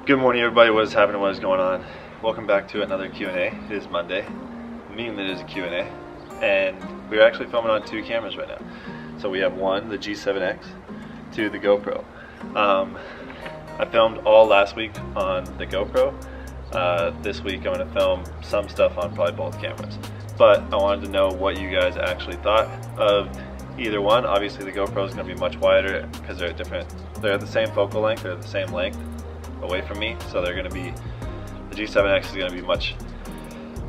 Good morning, everybody. What is happening? What is going on? Welcome back to another Q&A. It is Monday, meaning that it is a Q&A, and we're actually filming on two cameras right now. So we have one, the G7X, two, the GoPro. I filmed all last week on the GoPro. This week I'm going to film some stuff on probably both cameras. But I wanted to know what you guys actually thought of either one. Obviously the GoPro is going to be much wider because they're different. They're the same focal length, they're the same length away from me, so they're going to be, the G7X is going to be much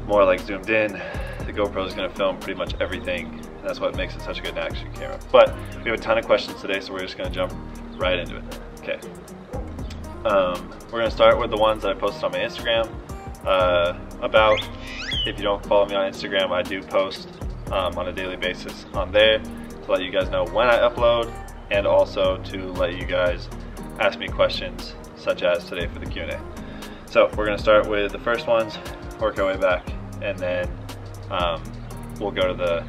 more like zoomed in. The GoPro is going to film pretty much everything, and that's what makes it such a good action camera. But we have a ton of questions today, so we're just going to jump right into it. Okay. We're going to start with the ones that I posted on my Instagram. If you don't follow me on Instagram, I do post on a daily basis on there to let you guys know when I upload, and also to let you guys ask me questions such as today for the Q&A. So we're going to start with the first ones, work our way back, and then we'll go to the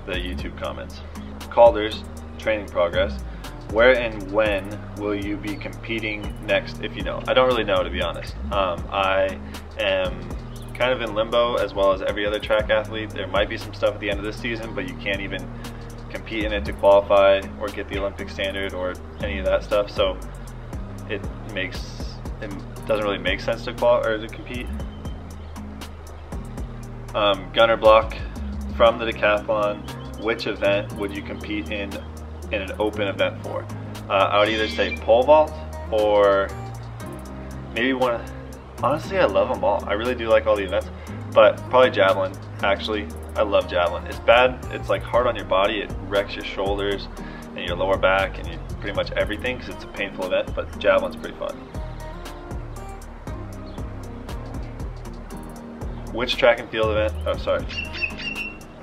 YouTube comments. Calders, training progress. Where and when will you be competing next, if you know? I don't really know, to be honest. I am kind of in limbo, as well as every other track athlete. There might be some stuff at the end of this season, but you can't even compete in it to qualify or get the Olympic standard or any of that stuff. So it doesn't really make sense to compete. Gunner block from the decathlon. Which event would you compete in an open event for? I would either say pole vault or maybe one. Honestly, I love them all. I really do like all the events, but probably javelin. Actually, I love javelin. It's bad. It's like hard on your body. It wrecks your shoulders and your lower back and pretty much everything because it's a painful event. But javelin's pretty fun. Which track and field event? Oh, sorry.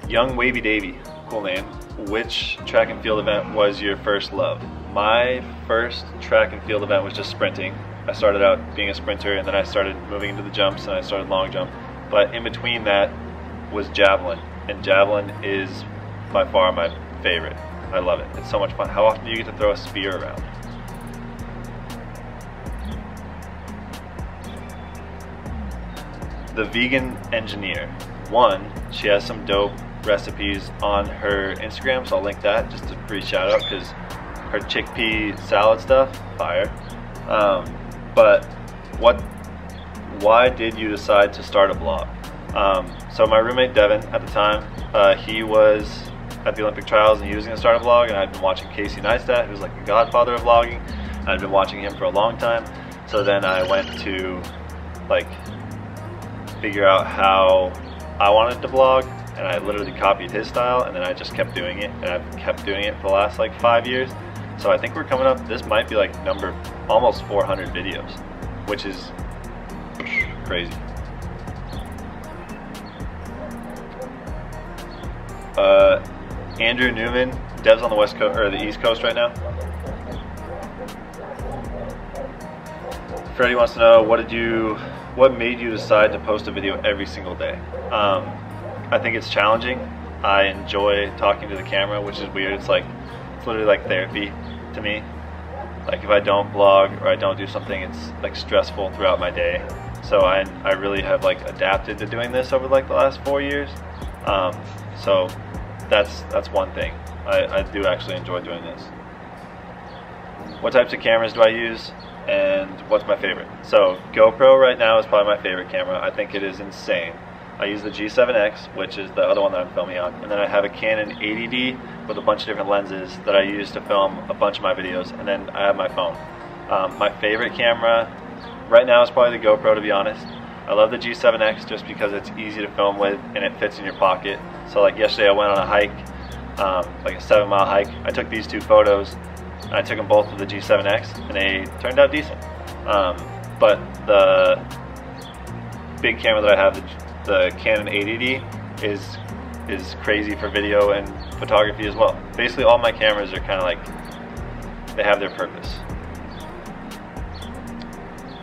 Young Wavy Davy, cool name. Which track and field event was your first love? My first track and field event was just sprinting. I started out being a sprinter, and then I started moving into the jumps, and I started long jump. But in between that was javelin, and javelin is by far my favorite. I love it. It's so much fun. How often do you get to throw a spear around? The vegan engineer. One, she has some dope recipes on her Instagram, so I'll link that just a free shout out because her chickpea salad stuff, fire. But why did you decide to start a blog? So my roommate Devin at the time, he was at the Olympic trials and he was going to start a blog, and I'd been watching Casey Neistat, who's like the godfather of vlogging. I'd been watching him for a long time, so then I went to like figure out how I wanted to vlog, and I literally copied his style, and then I just kept doing it, and I've kept doing it for the last like 5 years. So I think we're coming up, this might be like number almost 400 videos, which is crazy. Andrew Newman, Dev's on the West Coast or the East Coast right now. Freddie wants to know, what made you decide to post a video every single day? I think it's challenging. I enjoy talking to the camera, which is weird. It's literally like therapy to me. Like if I don't vlog or I don't do something, it's like stressful throughout my day. So I really have like adapted to doing this over like the last 4 years. So that's one thing. I do actually enjoy doing this. What types of cameras do I use, and what's my favorite? So GoPro right now is probably my favorite camera. I think it is insane. I use the G7X, which is the other one that I'm filming on, and then I have a Canon 80D with a bunch of different lenses that I use to film a bunch of my videos, and then I have my phone. My favorite camera right now is probably the GoPro, to be honest. I love the G7X just because it's easy to film with and it fits in your pocket. So like yesterday I went on a hike, like a 7-mile hike. I took these two photos, and I took them both with the G7X, and they turned out decent. But the big camera that I have, the Canon 80D, is crazy for video and photography as well. Basically all my cameras are kind of like, they have their purpose.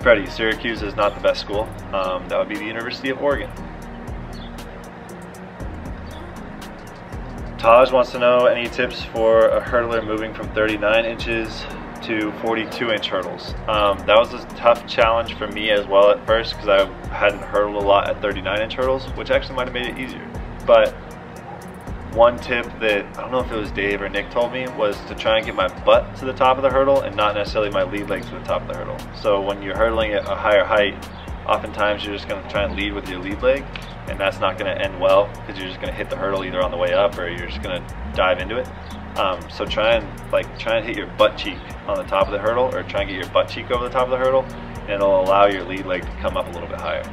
Freddie, Syracuse is not the best school. That would be the University of Oregon. Taj wants to know any tips for a hurdler moving from 39 inches to 42-inch hurdles. That was a tough challenge for me as well at first because I hadn't hurdled a lot at 39-inch hurdles, which actually might have made it easier. But one tip that, I don't know if it was Dave or Nick told me, was to try and get my butt to the top of the hurdle and not necessarily my lead leg to the top of the hurdle. So when you're hurdling at a higher height, oftentimes you're just going to try and lead with your lead leg, and that's not going to end well because you're just going to hit the hurdle either on the way up or you're just going to dive into it. So try and hit your butt cheek on the top of the hurdle, or try and get your butt cheek over the top of the hurdle, and it'll allow your lead leg to come up a little bit higher.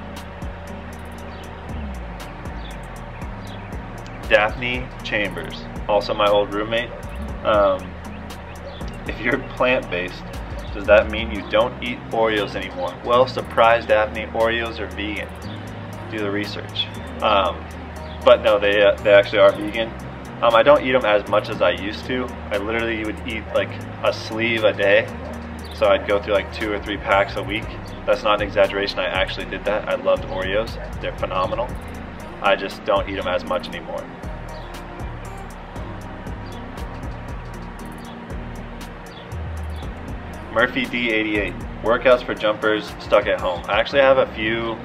Daphne Chambers, also my old roommate. If you're plant-based, does that mean you don't eat Oreos anymore? Well, surprise Daphne, Oreos are vegan. Do the research. But no, they actually are vegan. I don't eat them as much as I used to. I literally would eat like a sleeve a day. So I'd go through like 2 or 3 packs a week. That's not an exaggeration, I actually did that. I loved Oreos, they're phenomenal. I just don't eat them as much anymore. Murphy D88, workouts for jumpers stuck at home. I actually have a few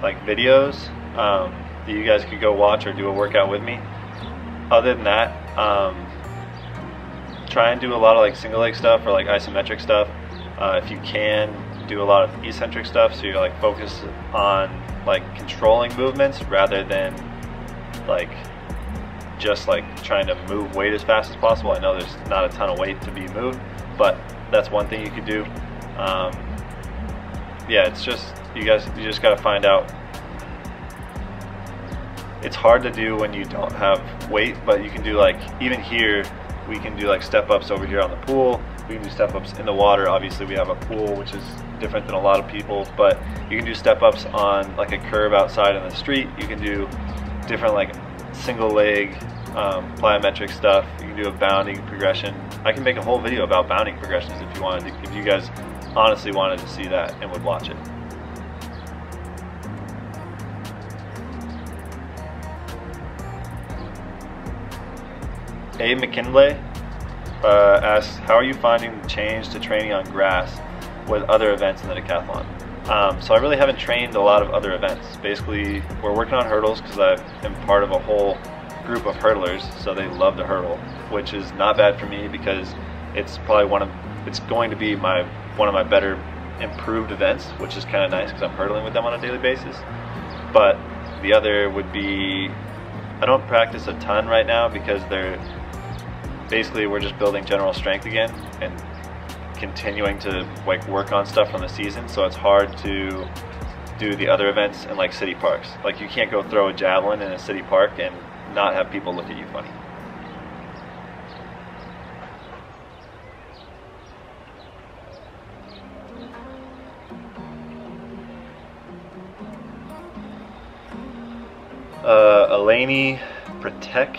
like videos that you guys could go watch or do a workout with me. Other than that, try and do a lot of like single leg stuff or like isometric stuff. If you can, do a lot of eccentric stuff, so you're like focused on like controlling movements rather than like just like trying to move weight as fast as possible. I know there's not a ton of weight to be moved, but that's one thing you could do. Yeah, it's just you just got to find out. It's hard to do when you don't have weight, but you can do like, even here we can do like step ups over here on the pool. We can do step ups in the water. Obviously we have a pool, which is different than a lot of people, but you can do step ups on like a curb outside in the street. You can do different like single leg plyometric stuff. You can do a bounding progression. I can make a whole video about bounding progressions if you wanted to, if you guys honestly wanted to see that and would watch it. McKinley asks, how are you finding the change to training on grass with other events in the decathlon? So I really haven't trained a lot of other events. Basically, we're working on hurdles because I am part of a whole group of hurdlers, so they love to hurdle, which is not bad for me because it's probably it's going to be one of my better improved events, which is kind of nice because I'm hurdling with them on a daily basis. But the other would be, I don't practice a ton right now because basically we're just building general strength again and continuing to like work on stuff from the season, so it's hard to do the other events in like city parks. Like you can't go throw a javelin in a city park and not have people look at you funny. Laney Protec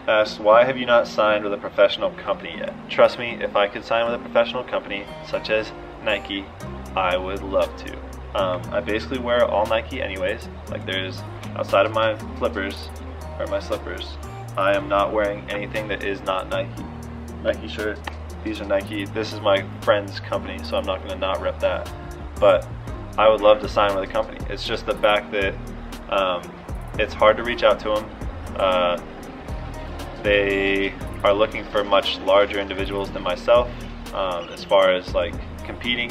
asks, why have you not signed with a professional company yet? Trust me, if I could sign with a professional company such as Nike, I would love to. I basically wear all Nike anyways. Like there's, outside of my flippers or my slippers, I am not wearing anything that is not Nike. Nike shirt, these are Nike. This is my friend's company, so I'm not going to not rep that. But I would love to sign with a company. It's just the fact that it's hard to reach out to them. They are looking for much larger individuals than myself as far as like competing.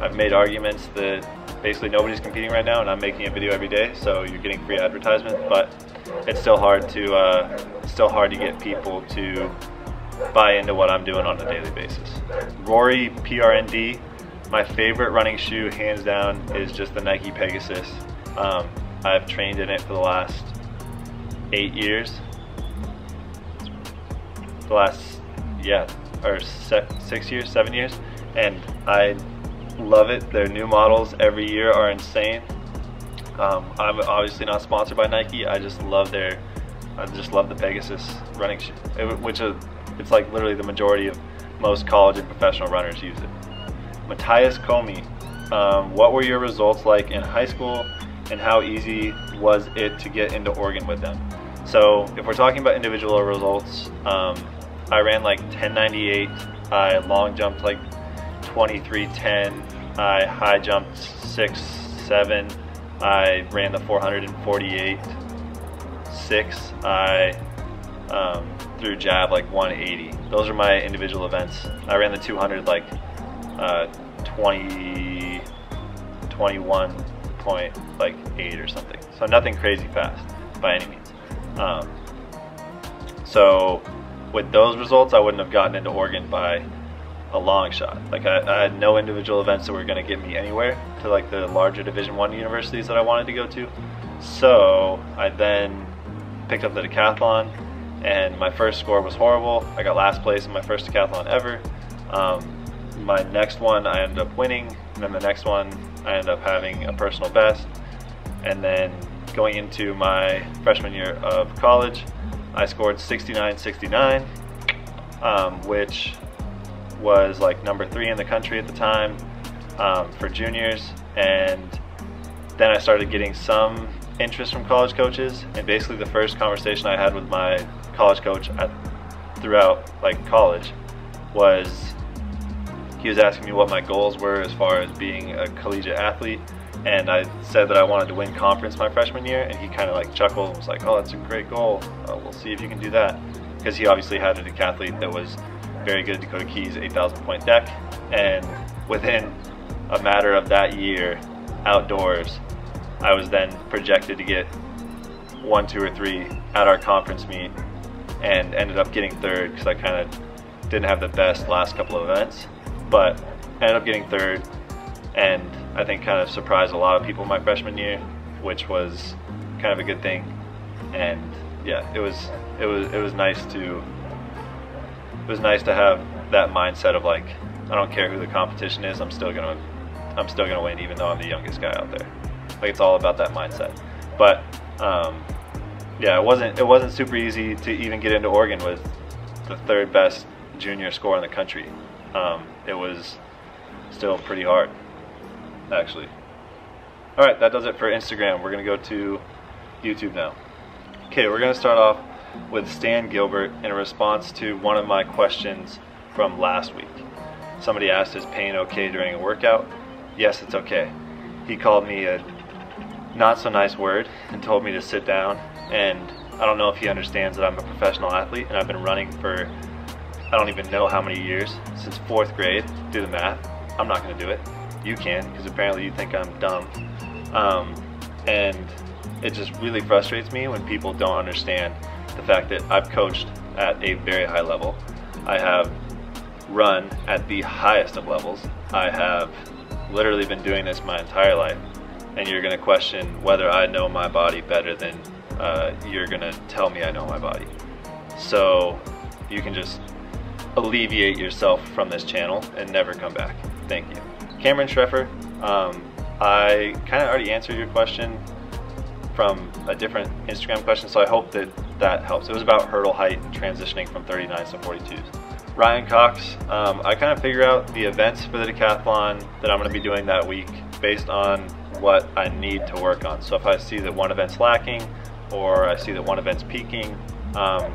I've made arguments that basically nobody's competing right now and I'm making a video every day, so you're getting free advertisement, but it's still hard to get people to buy into what I'm doing on a daily basis. Rory PRND, my favorite running shoe hands down is just the Nike Pegasus. I've trained in it for the last 8 years. The last, or 6 years, 7 years, and I love it. Their new models every year are insane. I'm obviously not sponsored by Nike. I just love the Pegasus running shoe, it's like literally the majority of most college and professional runners use it. Matthias Comey, what were your results like in high school and how easy was it to get into Oregon with them? So if we're talking about individual results, I ran like 1098 I long jumped like 23:10. I high jumped 6'7". I ran the 448.6. I threw jab like 180. Those are my individual events. I ran the 200 like 21.8 or something. So nothing crazy fast by any means. So with those results, I wouldn't have gotten into Oregon by a long shot. Like I had no individual events that were going to get me anywhere to like the larger Division I universities that I wanted to go to. So I then picked up the decathlon, and my first score was horrible. I got last place in my first decathlon ever. My next one I ended up winning, and then the next one I ended up having a personal best. And then going into my freshman year of college, I scored 69.69, which was like number 3 in the country at the time for juniors. And then I started getting some interest from college coaches, and basically the first conversation I had with my college coach throughout like college was he was asking me what my goals were as far as being a collegiate athlete, and I said that I wanted to win conference my freshman year, and he kind of like chuckled and was like, oh, that's a great goal, we'll see if you can do that, because he obviously had a decathlete that was very good at Dakota Keys 8,000 point deck. And within a matter of that year outdoors, I was then projected to get 1, 2, or 3 at our conference meet, and ended up getting 3rd because I kind of didn't have the best last couple of events, but ended up getting 3rd, and I think kind of surprised a lot of people my freshman year, which was kind of a good thing. And yeah, it was nice to have that mindset of like, I don't care who the competition is, I'm still gonna win, even though I'm the youngest guy out there. Like, it's all about that mindset. But yeah, it wasn't super easy to even get into Oregon with the 3rd best junior score in the country. It was still pretty hard, actually. All right, that does it for Instagram. We're gonna go to YouTube now. Okay, we're gonna start off with Stan Gilbert in response to one of my questions from last week. Somebody asked, is pain okay during a workout? Yes, it's okay. He called me a not so nice word and told me to sit down, and I don't know if he understands that I'm a professional athlete and I've been running for I don't even know how many years, since 4th grade. Do the math. I'm not going to do it. You can, because apparently you think I'm dumb. And it just really frustrates me when people don't understand the fact that I've coached at a very high level. I have run at the highest of levels. I have literally been doing this my entire life, and you're going to question whether I know my body better than you're going to tell me I know my body. So you can just alleviate yourself from this channel and never come back. Thank you. Cameron Schreffer, I kind of already answered your question from a different Instagram question, so I hope that helps. It was about hurdle height transitioning from 39s to 42s. Ryan Cox, I kind of figure out the events for the decathlon that I'm going to be doing that week based on what I need to work on. So if I see that one event's lacking, or I see that one event's peaking,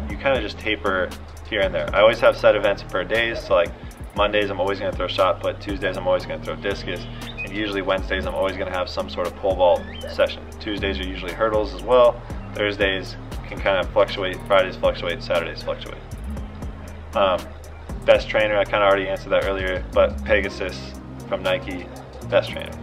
you kind of just taper here and there. I always have set events per day, so like Mondays I'm always going to throw shot put, Tuesdays I'm always going to throw discus, and usually Wednesdays I'm always going to have some sort of pole vault session. Tuesdays are usually hurdles as well. Thursdays can kind of fluctuate, Fridays fluctuate, Saturdays fluctuate. Best trainer, I kind of already answered that earlier, but Pegasus from Nike, best trainer.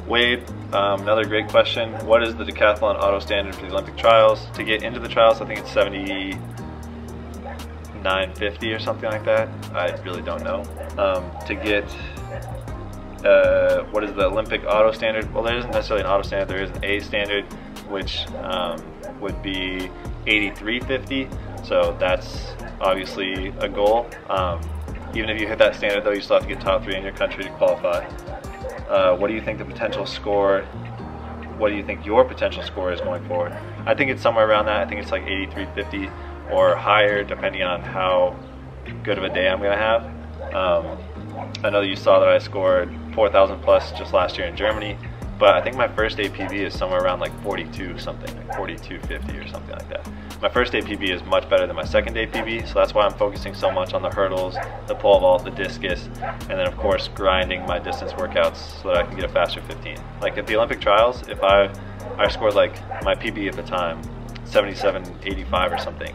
Wade, another great question. What is the decathlon auto standard for the Olympic trials? To get into the trials, I think it's 79.50 or something like that. I really don't know. To get, what is the Olympic auto standard? Well, there isn't necessarily an auto standard. There is an A standard, which would be 83.50. So that's obviously a goal. Even if you hit that standard, though, you still have to get top 3 in your country to qualify. What do you think the potential score? What do you think your potential score is going forward? I think it's somewhere around that. I think it's like 83.50 or higher, depending on how good of a day I'm going to have. I know that you saw that I scored 4,000 plus just last year in Germany, but I think my first day PB is somewhere around like 42 something, like 42.50 or something like that. My first day PB is much better than my second day PB, so that's why I'm focusing so much on the hurdles, the pole vault, the discus, and then of course grinding my distance workouts so that I can get a faster 15. Like at the Olympic trials, if I scored like my PB at the time, 77.85 or something,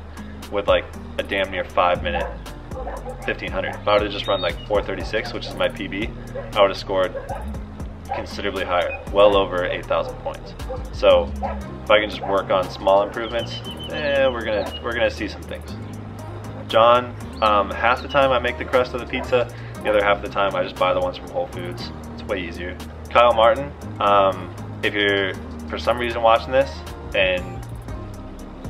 with like a damn near 5-minute 1500. If I would have just run like 4:36, which is my PB, I would have scored considerably higher, well over 8,000 points. So if I can just work on small improvements, we're gonna see some things. John, half the time I make the crust of the pizza, the other half of the time I just buy the ones from Whole Foods. It's way easier. Kyle Martin, if you're for some reason watching this and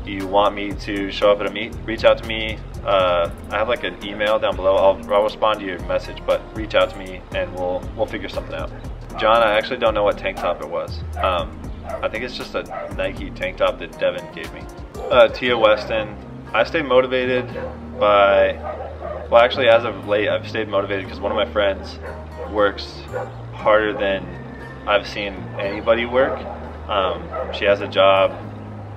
you want me to show up at a meet, reach out to me. I have like an email down below. I'll respond to your message, but reach out to me and we'll figure something out. John, I actually don't know what tank top it was. I think it's just a Nike tank top that Devin gave me. Tia Weston, I stay motivated by, well actually as of late I've stayed motivated because one of my friends works harder than I've seen anybody work. She has a job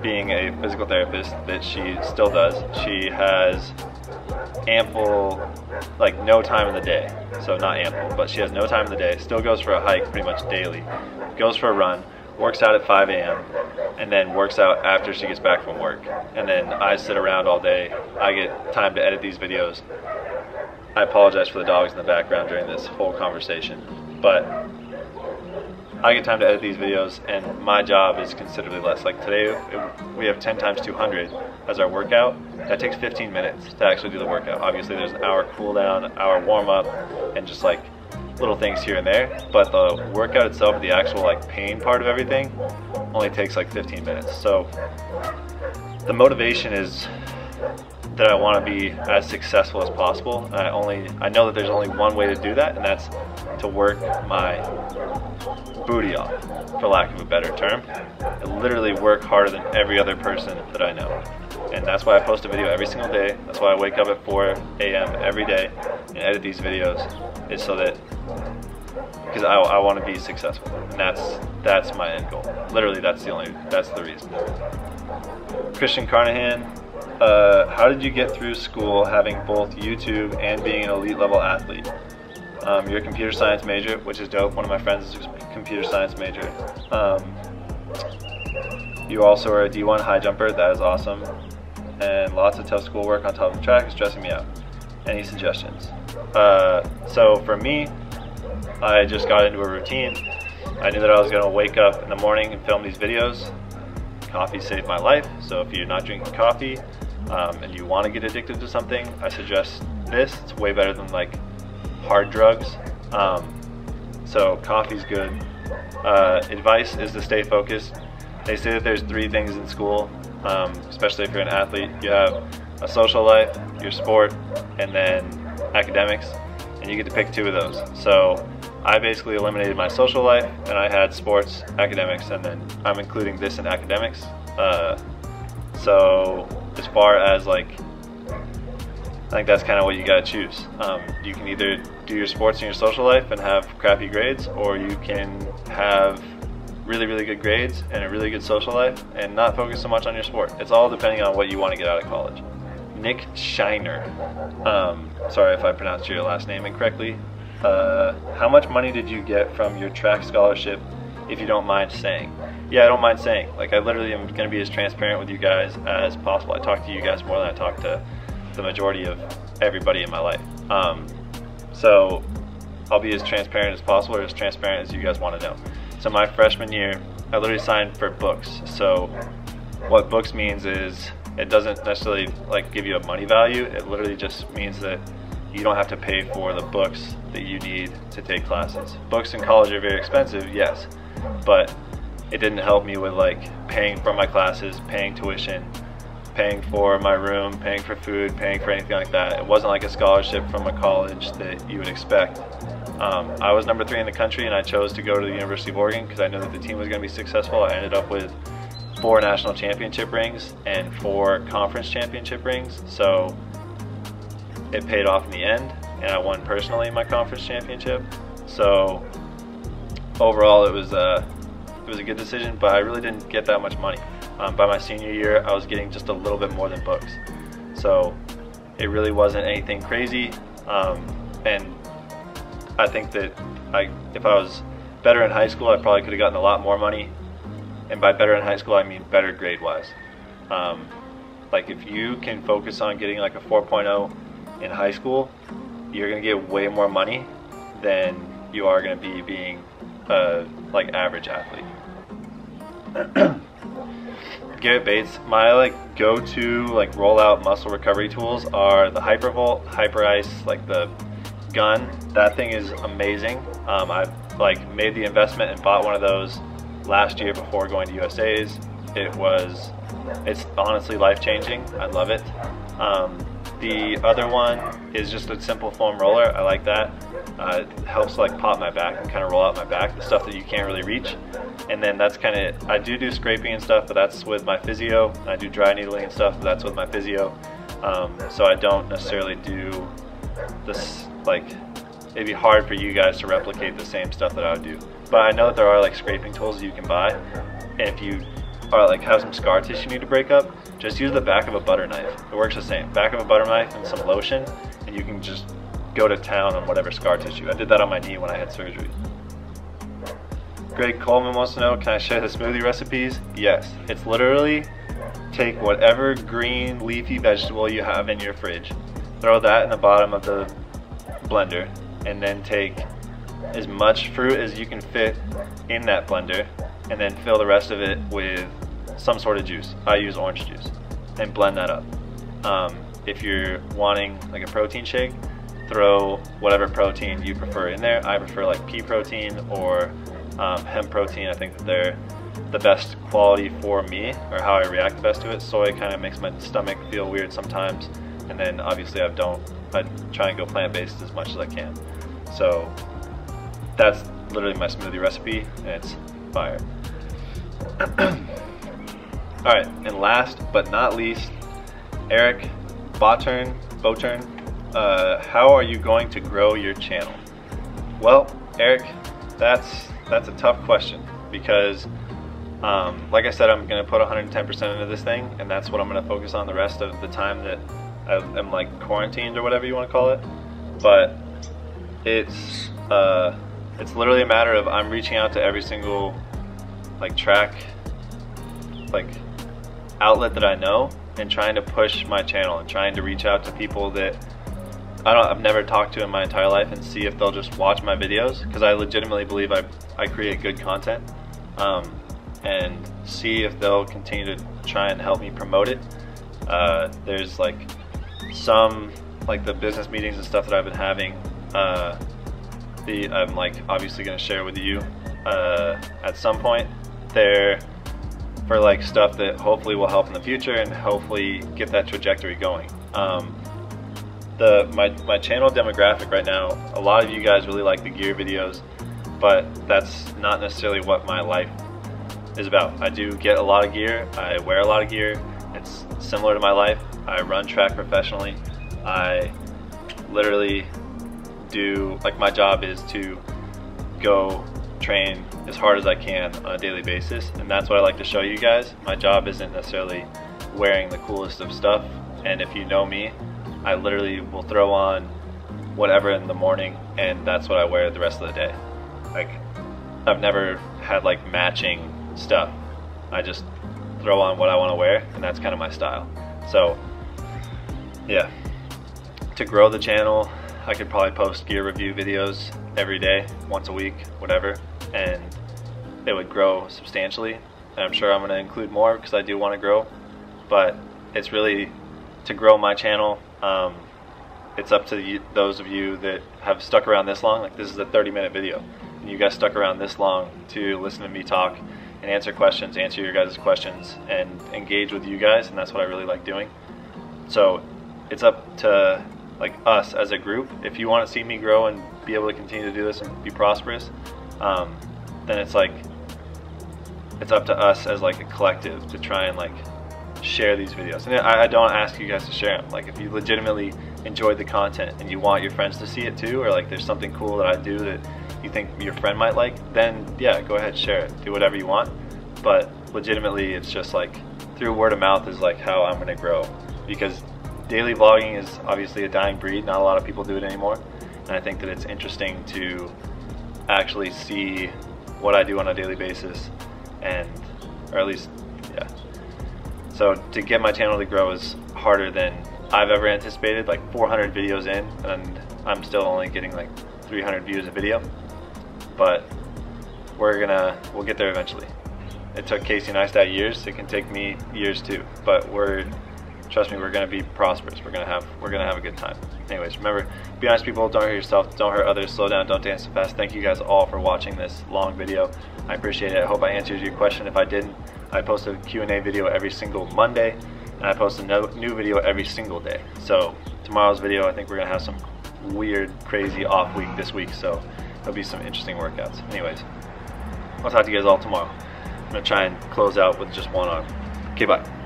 being a physical therapist that she still does. She has ample, like no time in the day. So not ample, but she has no time in the day. Still goes for a hike pretty much daily. Goes for a run, works out at 5 a.m. and then works out after she gets back from work. And then I sit around all day. I get time to edit these videos. I apologize for the dogs in the background during this whole conversation, but I get time to edit these videos and my job is considerably less. Like today we have 10 times 200 as our workout. That takes 15 minutes to actually do the workout. Obviously there's an hour cool down, an hour warm up, and just like little things here and there. But the workout itself, the actual like pain part of everything, only takes like 15 minutes. So the motivation is that I want to be as successful as possible. And I know that there's only one way to do that, and that's to work my booty off, for lack of a better term. I literally work harder than every other person that I know. And that's why I post a video every single day. That's why I wake up at 4 a.m. every day and edit these videos, is so that, because I want to be successful. And that's my end goal. Literally, that's the reason. Christian Carnahan, how did you get through school having both YouTube and being an elite level athlete? You're a computer science major, which is dope. One of my friends is a computer science major. You also are a D1 high jumper. That is awesome. And lots of tough schoolwork on top of the track is stressing me out. Any suggestions? So for me, I just got into a routine. I knew that I was going to wake up in the morning and film these videos. Coffee saved my life. So if you're not drinking coffee and you want to get addicted to something, I suggest this. It's way better than like hard drugs. So coffee's good. Advice is to stay focused. They say that there's 3 things in school, especially if you're an athlete. You have a social life, your sport, and then academics, and you get to pick 2 of those. So I basically eliminated my social life, and I had sports, academics, and then I'm including this in academics. So as far as like, I think that's kind of what you gotta choose. You can either do your sports and your social life and have crappy grades, or you can have really, really good grades and a really good social life and not focus so much on your sport. It's all depending on what you want to get out of college. Nick Shiner, sorry if I pronounced your last name incorrectly. How much money did you get from your track scholarship, if you don't mind saying? Yeah, I don't mind saying. Like, I literally am going to be as transparent with you guys as possible. I talk to you guys more than I talk to the majority of everybody in my life. So I'll be as transparent as possible, or as transparent as you guys want to know. So my freshman year, I literally signed for books. So what books means is, it doesn't necessarily like give you a money value. It literally just means that you don't have to pay for the books that you need to take classes. Books in college are very expensive, yes, but it didn't help me with like paying for my classes, paying tuition, paying for my room, paying for food, paying for anything like that. It wasn't like a scholarship from a college that you would expect. I was number 3 in the country, and I chose to go to the University of Oregon because I knew that the team was going to be successful. I ended up with 4 national championship rings and 4 conference championship rings, so it paid off in the end, and I won personally my conference championship. So overall, it was was a good decision, but I really didn't get that much money. By my senior year, I was getting just a little bit more than books. So it really wasn't anything crazy. And I think that if I was better in high school, I probably could have gotten a lot more money. And by better in high school, I mean better grade-wise. Like if you can focus on getting like a 4.0 in high school, you're gonna get way more money than you are gonna be being a like average athlete. Garrett Bates, my like go-to like rollout muscle recovery tools are the Hypervolt, Hyper Ice, like the gun. That thing is amazing. I've like made the investment and bought one of those last year before going to USA's. It's honestly life-changing. I love it. The other one is just a simple foam roller. I like that. It helps like pop my back and kind of roll out my back, the stuff that you can't really reach. And then that's kind of it. I do scraping and stuff, but that's with my physio. I do dry needling and stuff, but that's with my physio. So I don't necessarily do this, like, it'd be hard for you guys to replicate the same stuff that I would do. But I know that there are like scraping tools you can buy, and if you are like have some scar tissue you need to break up, just use the back of a butter knife. It works the same. Back of a butter knife and some lotion, and you can just go to town on whatever scar tissue. I did that on my knee when I had surgery. Greg Coleman wants to know, can I share the smoothie recipes? Yes. It's literally take whatever green leafy vegetable you have in your fridge, throw that in the bottom of the blender, and then take as much fruit as you can fit in that blender, and then fill the rest of it with some sort of juice. I use orange juice, and blend that up. If you're wanting like a protein shake, throw whatever protein you prefer in there. I prefer like pea protein or hemp protein. I think that they're the best quality for me, or how I react the best to it. Soy kind of makes my stomach feel weird sometimes, and then obviously I try and go plant-based as much as I can. So that's literally my smoothie recipe, and it's fire. Alright, and last but not least, Eric Botern, how are you going to grow your channel? Well, Eric, that's a tough question, because like I said, I'm going to put 110% into this thing, and that's what I'm going to focus on the rest of the time that I'm like quarantined or whatever you want to call it. But it's literally a matter of I'm reaching out to every single like track like outlet that I know, and trying to push my channel and trying to reach out to people that I've never talked to in my entire life, and see if they'll just watch my videos, because I legitimately believe I create good content, and see if they'll continue to try and help me promote it. There's like some like the business meetings and stuff that I've been having, I'm like obviously going to share with you at some point. They're for like stuff that hopefully will help in the future and hopefully get that trajectory going. My channel demographic right now, a lot of you guys really like the gear videos, but that's not necessarily what my life is about. I do get a lot of gear, I wear a lot of gear, it's similar to my life. I run track professionally. I literally do, like, my job is to go train as hard as I can on a daily basis, and that's what I like to show you guys. My job isn't necessarily wearing the coolest of stuff, and if you know me, I literally will throw on whatever in the morning, and that's what I wear the rest of the day. Like, I've never had like matching stuff. I just throw on what I want to wear, and that's kind of my style. So yeah, to grow the channel, I could probably post gear review videos every day, once a week, whatever, and it would grow substantially. And I'm sure I'm going to include more because I do want to grow, but it's really to grow my channel. It's up to those of you that have stuck around this long. Like, this is a 30-minute video, and you guys stuck around this long to listen to me talk and answer questions, answer your guys' questions, and engage with you guys, and that's what I really like doing. So it's up to like us as a group. If you want to see me grow and be able to continue to do this and be prosperous, then it's like it's up to us as like a collective to try and like share these videos. And I don't ask you guys to share them. Like, if you legitimately enjoyed the content and you want your friends to see it too, or like there's something cool that I do that you think your friend might like, then yeah, go ahead, share it, do whatever you want. But legitimately, it's just like through word of mouth is like how I'm gonna grow, because daily vlogging is obviously a dying breed. Not a lot of people do it anymore, and I think that it's interesting to actually see what I do on a daily basis, and or at least, yeah. So to get my channel to grow is harder than I've ever anticipated. Like 400 videos in, and I'm still only getting like 300 views a video, but we'll get there eventually. It took Casey and Neistat years. It can take me years too, but trust me, we're gonna be prosperous. We're gonna have a good time. Anyways, remember, be honest, people. Don't hurt yourself. Don't hurt others. Slow down. Don't dance too fast. Thank you guys all for watching this long video. I appreciate it. I hope I answered your question. If I didn't, I post a Q&A video every single Monday, and I post a new video every single day. So tomorrow's video, I think we're gonna have some weird, crazy off week this week, so there'll be some interesting workouts. Anyways, I'll talk to you guys all tomorrow. I'm gonna try and close out with just one arm. Okay, bye.